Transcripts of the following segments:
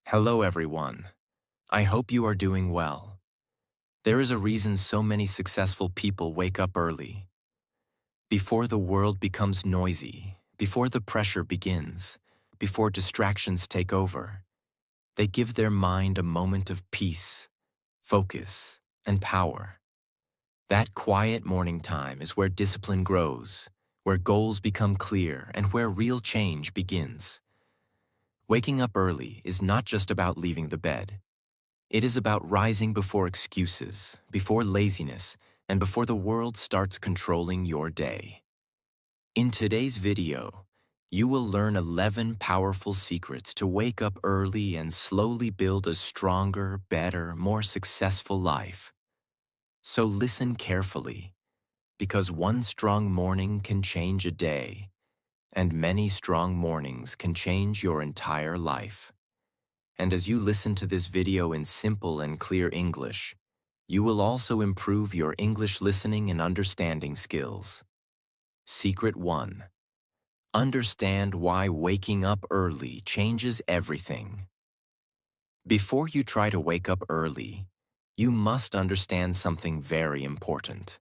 Hello, everyone. I hope you are doing well. There is a reason so many successful people wake up early. Before the world becomes noisy, before the pressure begins, before distractions take over, they give their mind a moment of peace, focus, and power. That quiet morning time is where discipline grows, where goals become clear, and where real change begins. Waking up early is not just about leaving the bed. It is about rising before excuses, before laziness, and before the world starts controlling your day. In today's video, you will learn 11 powerful secrets to wake up early and slowly build a stronger, better, more successful life. So listen carefully, because one strong morning can change a day, and many strong mornings can change your entire life. And as you listen to this video in simple and clear English, you will also improve your English listening and understanding skills. Secret 1. Understand why waking up early changes everything. Before you try to wake up early, you must understand something very important.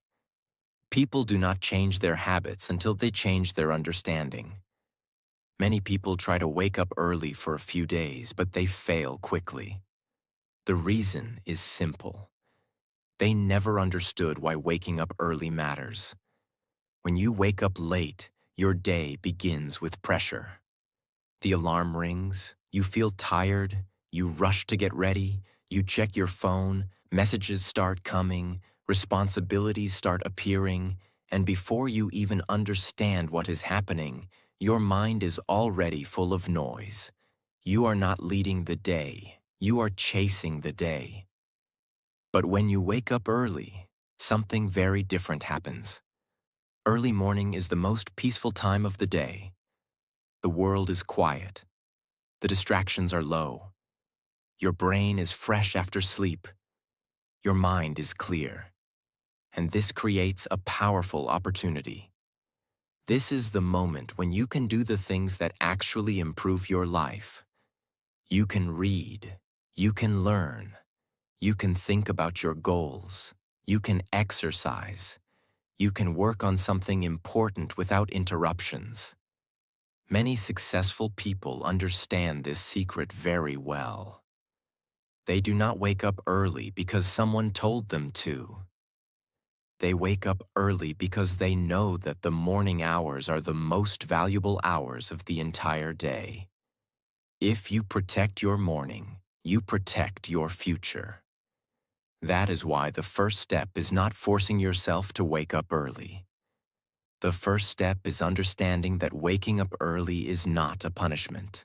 People do not change their habits until they change their understanding. Many people try to wake up early for a few days, but they fail quickly. The reason is simple. They never understood why waking up early matters. When you wake up late, your day begins with pressure. The alarm rings, you feel tired, you rush to get ready, you check your phone, messages start coming, responsibilities start appearing, and before you even understand what is happening, your mind is already full of noise. You are not leading the day, you are chasing the day. But when you wake up early, something very different happens. Early morning is the most peaceful time of the day. The world is quiet. The distractions are low. Your brain is fresh after sleep. Your mind is clear. And this creates a powerful opportunity. This is the moment when you can do the things that actually improve your life. You can read. You can learn. You can think about your goals. You can exercise. You can work on something important without interruptions. Many successful people understand this secret very well. They do not wake up early because someone told them to. They wake up early because they know that the morning hours are the most valuable hours of the entire day. If you protect your morning, you protect your future. That is why the first step is not forcing yourself to wake up early. The first step is understanding that waking up early is not a punishment.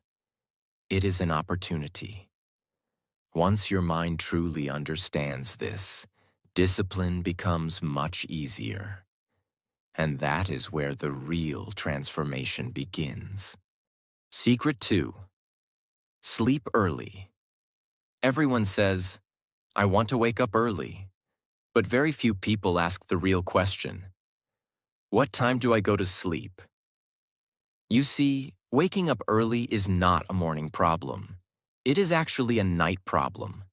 It is an opportunity. Once your mind truly understands this, discipline becomes much easier. And that is where the real transformation begins. Secret 2. Sleep early. Everyone says, I want to wake up early. But very few people ask the real question. What time do I go to sleep? You see, waking up early is not a morning problem. It is actually a night problem.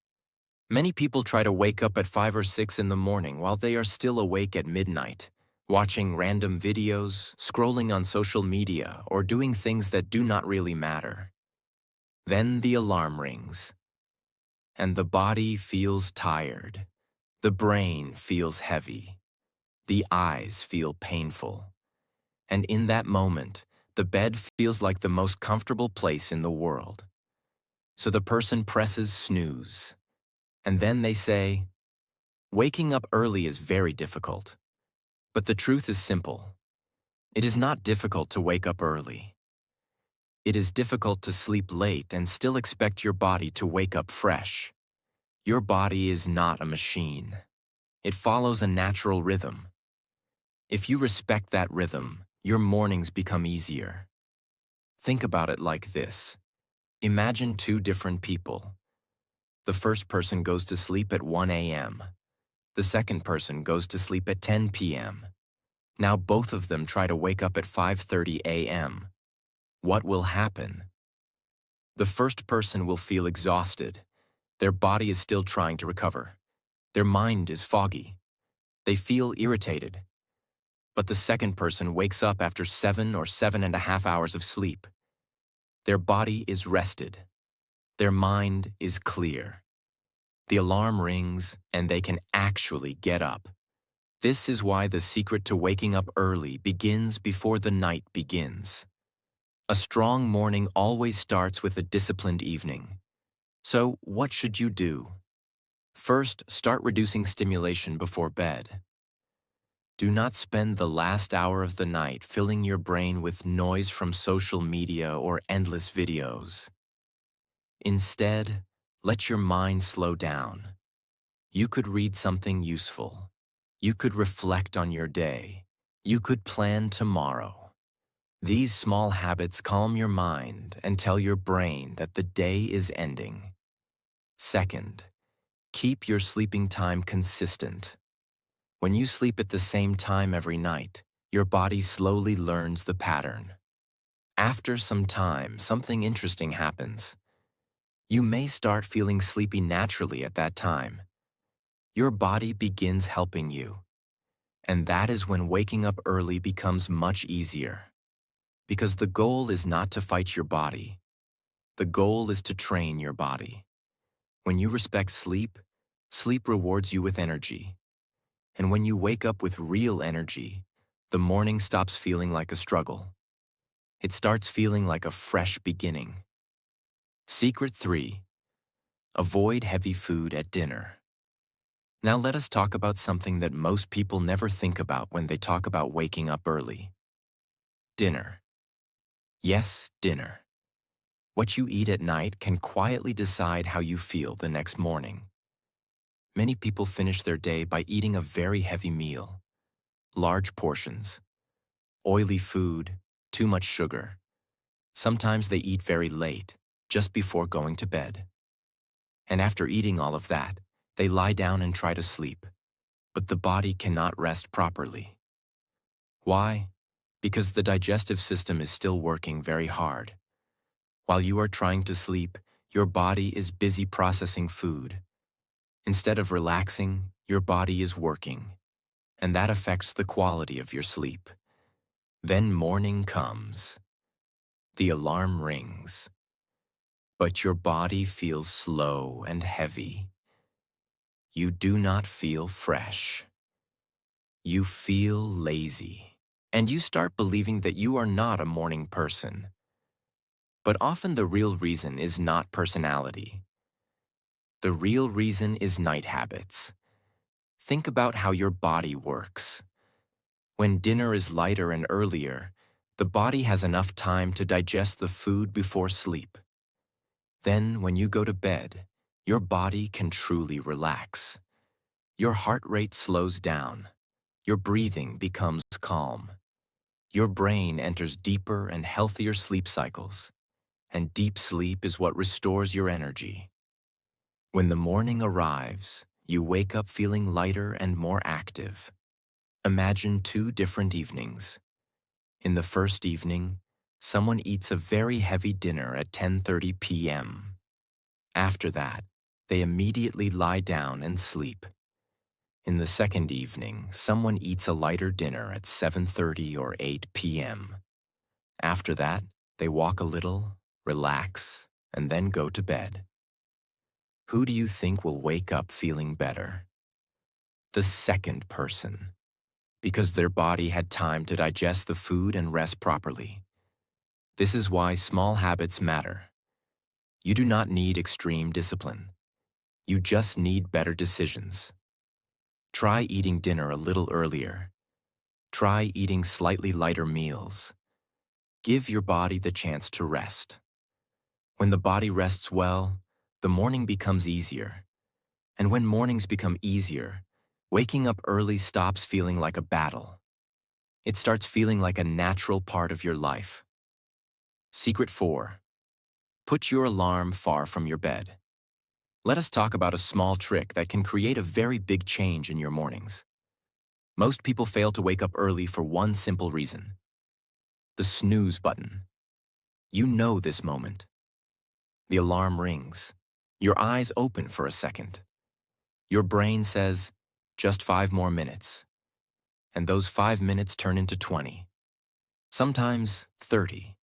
Many people try to wake up at 5 or 6 in the morning while they are still awake at midnight, watching random videos, scrolling on social media, or doing things that do not really matter. Then the alarm rings, and the body feels tired. The brain feels heavy. The eyes feel painful. And in that moment, the bed feels like the most comfortable place in the world. So the person presses snooze. And then they say, waking up early is very difficult. But the truth is simple. It is not difficult to wake up early. It is difficult to sleep late and still expect your body to wake up fresh. Your body is not a machine. It follows a natural rhythm. If you respect that rhythm, your mornings become easier. Think about it like this. Imagine two different people. The first person goes to sleep at 1 a.m. The second person goes to sleep at 10 p.m. Now both of them try to wake up at 5:30 a.m. What will happen? The first person will feel exhausted. Their body is still trying to recover. Their mind is foggy. They feel irritated. But the second person wakes up after 7 or 7.5 hours of sleep. Their body is rested. Their mind is clear. The alarm rings and they can actually get up. This is why the secret to waking up early begins before the night begins. A strong morning always starts with a disciplined evening. So, what should you do? First, start reducing stimulation before bed. Do not spend the last hour of the night filling your brain with noise from social media or endless videos. Instead, let your mind slow down. You could read something useful. You could reflect on your day. You could plan tomorrow. These small habits calm your mind and tell your brain that the day is ending. Second, keep your sleeping time consistent. When you sleep at the same time every night, your body slowly learns the pattern. After some time, something interesting happens. You may start feeling sleepy naturally at that time. Your body begins helping you. And that is when waking up early becomes much easier. Because the goal is not to fight your body. The goal is to train your body. When you respect sleep, sleep rewards you with energy. And when you wake up with real energy, the morning stops feeling like a struggle. It starts feeling like a fresh beginning. Secret 3. Avoid heavy food at dinner. Now let us talk about something that most people never think about when they talk about waking up early. Dinner. Yes, dinner. What you eat at night can quietly decide how you feel the next morning. Many people finish their day by eating a very heavy meal. Large portions. Oily food, too much sugar. Sometimes they eat very late, just before going to bed. And after eating all of that, they lie down and try to sleep. But the body cannot rest properly. Why? Because the digestive system is still working very hard. While you are trying to sleep, your body is busy processing food. Instead of relaxing, your body is working, and that affects the quality of your sleep. Then morning comes. The alarm rings. But your body feels slow and heavy. You do not feel fresh. You feel lazy, and you start believing that you are not a morning person. But often the real reason is not personality. The real reason is night habits. Think about how your body works. When dinner is lighter and earlier, the body has enough time to digest the food before sleep. Then, when you go to bed, your body can truly relax. Your heart rate slows down. Your breathing becomes calm. Your brain enters deeper and healthier sleep cycles. And deep sleep is what restores your energy. When the morning arrives, you wake up feeling lighter and more active. Imagine 2 different evenings. In the first evening, someone eats a very heavy dinner at 10:30 p.m. After that, they immediately lie down and sleep. In the second evening, someone eats a lighter dinner at 7:30 or 8 p.m. After that, they walk a little, relax, and then go to bed. Who do you think will wake up feeling better? The second person, because their body had time to digest the food and rest properly. This is why small habits matter. You do not need extreme discipline. You just need better decisions. Try eating dinner a little earlier. Try eating slightly lighter meals. Give your body the chance to rest. When the body rests well, the morning becomes easier. And when mornings become easier, waking up early stops feeling like a battle. It starts feeling like a natural part of your life. Secret 4. Put your alarm far from your bed. Let us talk about a small trick that can create a very big change in your mornings. Most people fail to wake up early for one simple reason: the snooze button. You know this moment. The alarm rings. Your eyes open for a second. Your brain says, just 5 more minutes. And those 5 minutes turn into 20. Sometimes 30.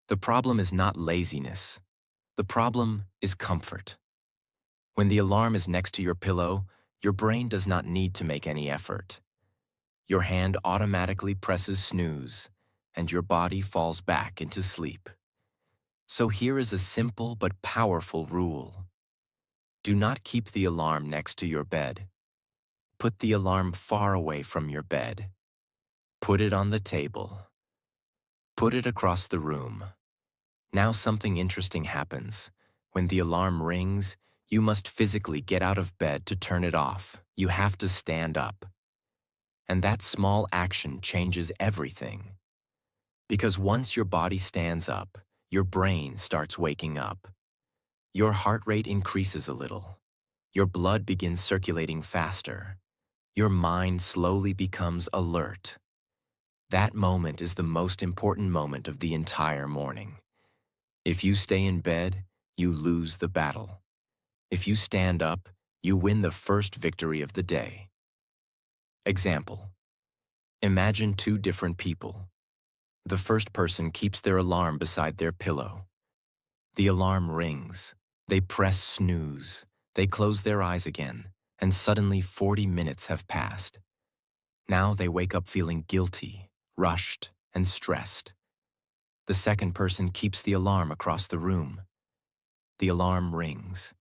The problem is not laziness. The problem is comfort. When the alarm is next to your pillow, your brain does not need to make any effort. Your hand automatically presses snooze, and your body falls back into sleep. So here is a simple but powerful rule. Do not keep the alarm next to your bed. Put the alarm far away from your bed. Put it on the table. Put it across the room. Now something interesting happens. When the alarm rings, you must physically get out of bed to turn it off. You have to stand up. And that small action changes everything. Because once your body stands up, your brain starts waking up. Your heart rate increases a little. Your blood begins circulating faster. Your mind slowly becomes alert. That moment is the most important moment of the entire morning. If you stay in bed, you lose the battle. If you stand up, you win the first victory of the day. Example. Imagine two different people. The first person keeps their alarm beside their pillow. The alarm rings. They press snooze. They close their eyes again, and suddenly 40 minutes have passed. Now they wake up feeling guilty, rushed, and stressed. The second person keeps the alarm across the room. The alarm rings.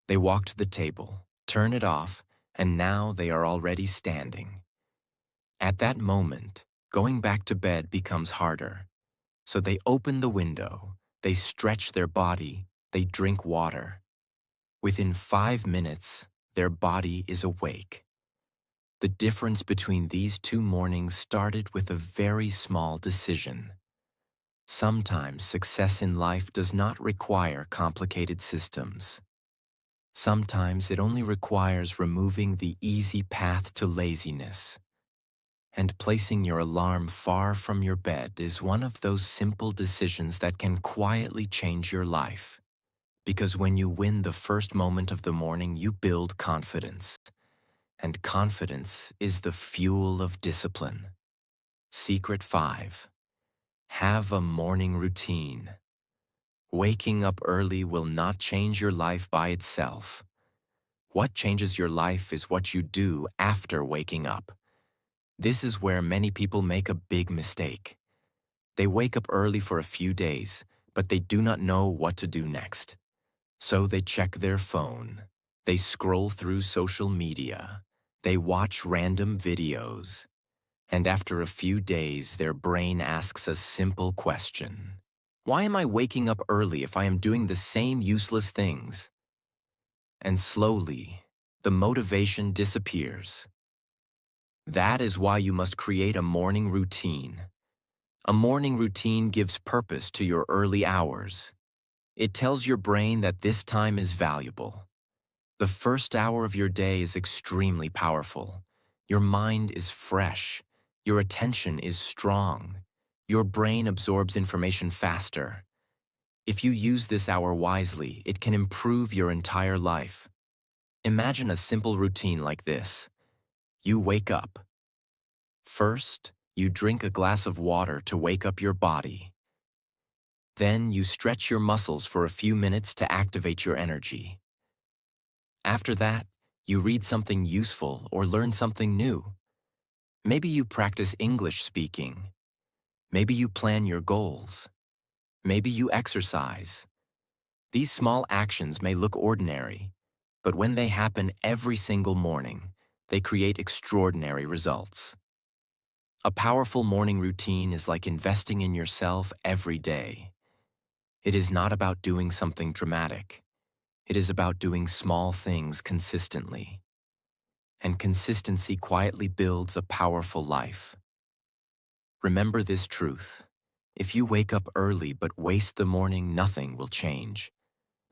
They walk to the table, turn it off, and now they are already standing. At that moment, going back to bed becomes harder. So they open the window, they stretch their body, they drink water. Within 5 minutes, their body is awake. The difference between these two mornings started with a very small decision. Sometimes success in life does not require complicated systems. Sometimes it only requires removing the easy path to laziness. And placing your alarm far from your bed is one of those simple decisions that can quietly change your life. Because when you win the first moment of the morning, you build confidence. And confidence is the fuel of discipline. Secret 5. Have a morning routine. Waking up early will not change your life by itself. What changes your life is what you do after waking up. This is where many people make a big mistake. They wake up early for a few days, but they do not know what to do next. So they check their phone. They scroll through social media. They watch random videos. And after a few days, their brain asks a simple question. Why am I waking up early if I am doing the same useless things? And slowly, the motivation disappears. That is why you must create a morning routine. A morning routine gives purpose to your early hours. It tells your brain that this time is valuable. The first hour of your day is extremely powerful. Your mind is fresh. Your attention is strong. Your brain absorbs information faster. If you use this hour wisely, it can improve your entire life. Imagine a simple routine like this. You wake up. First, you drink a glass of water to wake up your body. Then you stretch your muscles for a few minutes to activate your energy. After that, you read something useful or learn something new. Maybe you practice English speaking. Maybe you plan your goals. Maybe you exercise. These small actions may look ordinary, but when they happen every single morning, they create extraordinary results. A powerful morning routine is like investing in yourself every day. It is not about doing something dramatic. It is about doing small things consistently. And consistency quietly builds a powerful life. Remember this truth. If you wake up early but waste the morning, nothing will change.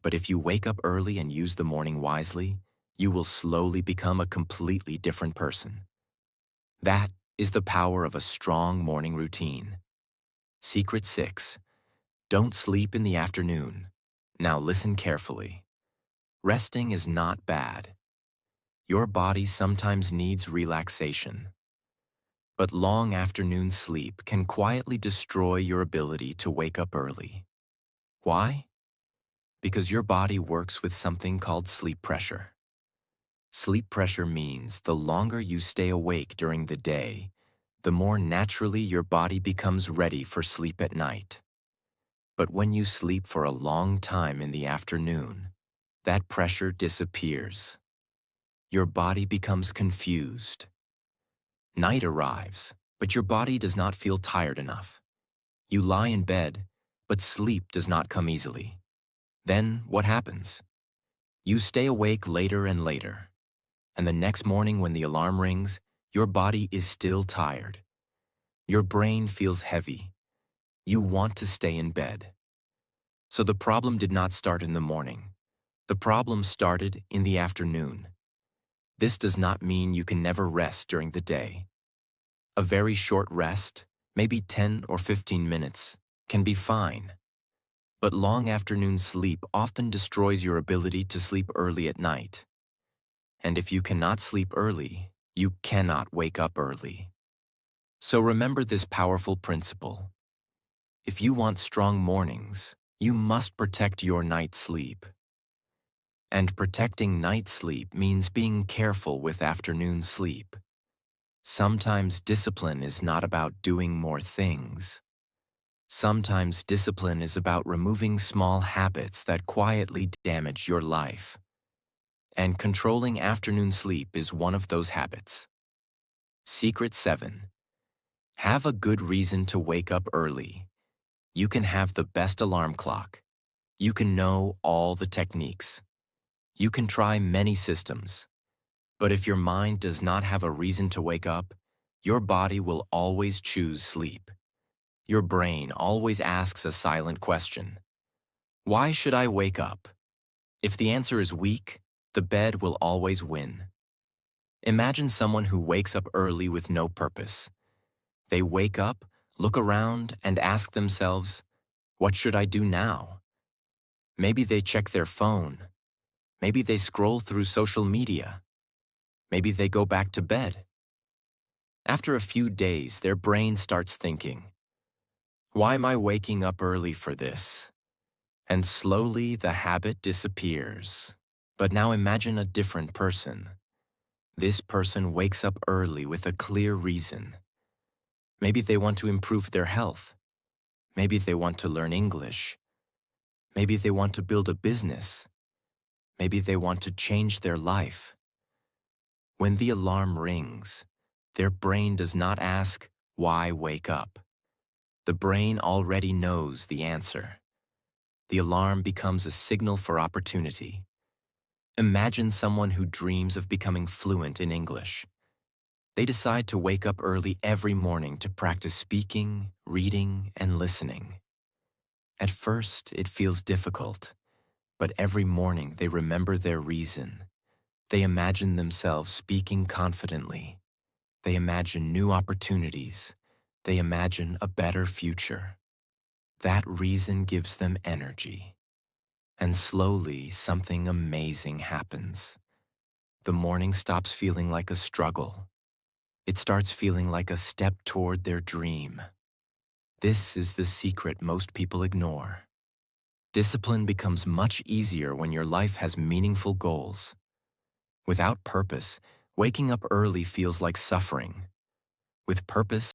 But if you wake up early and use the morning wisely, you will slowly become a completely different person. That is the power of a strong morning routine. Secret 6. Don't sleep in the afternoon. Now listen carefully. Resting is not bad. Your body sometimes needs relaxation. But long afternoon sleep can quietly destroy your ability to wake up early. Why? Because your body works with something called sleep pressure. Sleep pressure means the longer you stay awake during the day, the more naturally your body becomes ready for sleep at night. But when you sleep for a long time in the afternoon, that pressure disappears. Your body becomes confused. Night arrives, but your body does not feel tired enough. You lie in bed, but sleep does not come easily. Then what happens? You stay awake later and later, and the next morning when the alarm rings, your body is still tired. Your brain feels heavy. You want to stay in bed. So the problem did not start in the morning. The problem started in the afternoon. This does not mean you can never rest during the day. A very short rest, maybe 10 or 15 minutes, can be fine. But long afternoon sleep often destroys your ability to sleep early at night. And if you cannot sleep early, you cannot wake up early. So remember this powerful principle. If you want strong mornings, you must protect your night sleep. And protecting night sleep means being careful with afternoon sleep. Sometimes discipline is not about doing more things. Sometimes discipline is about removing small habits that quietly damage your life. And controlling afternoon sleep is one of those habits. Secret 7. Have a good reason to wake up early. You can have the best alarm clock. You can know all the techniques. You can try many systems. But if your mind does not have a reason to wake up, your body will always choose sleep. Your brain always asks a silent question. Why should I wake up? If the answer is weak, the bed will always win. Imagine someone who wakes up early with no purpose. They wake up, look around, and ask themselves, what should I do now? Maybe they check their phone. Maybe they scroll through social media. Maybe they go back to bed. After a few days, their brain starts thinking, why am I waking up early for this? And slowly the habit disappears. But now imagine a different person. This person wakes up early with a clear reason. Maybe they want to improve their health. Maybe they want to learn English. Maybe they want to build a business. Maybe they want to change their life. When the alarm rings, their brain does not ask, why wake up? The brain already knows the answer. The alarm becomes a signal for opportunity. Imagine someone who dreams of becoming fluent in English. They decide to wake up early every morning to practice speaking, reading, and listening. At first, it feels difficult, but every morning they remember their reason. They imagine themselves speaking confidently. They imagine new opportunities. They imagine a better future. That reason gives them energy. And slowly, something amazing happens. The morning stops feeling like a struggle. It starts feeling like a step toward their dream. This is the secret most people ignore. Discipline becomes much easier when your life has meaningful goals. Without purpose, waking up early feels like suffering. With purpose,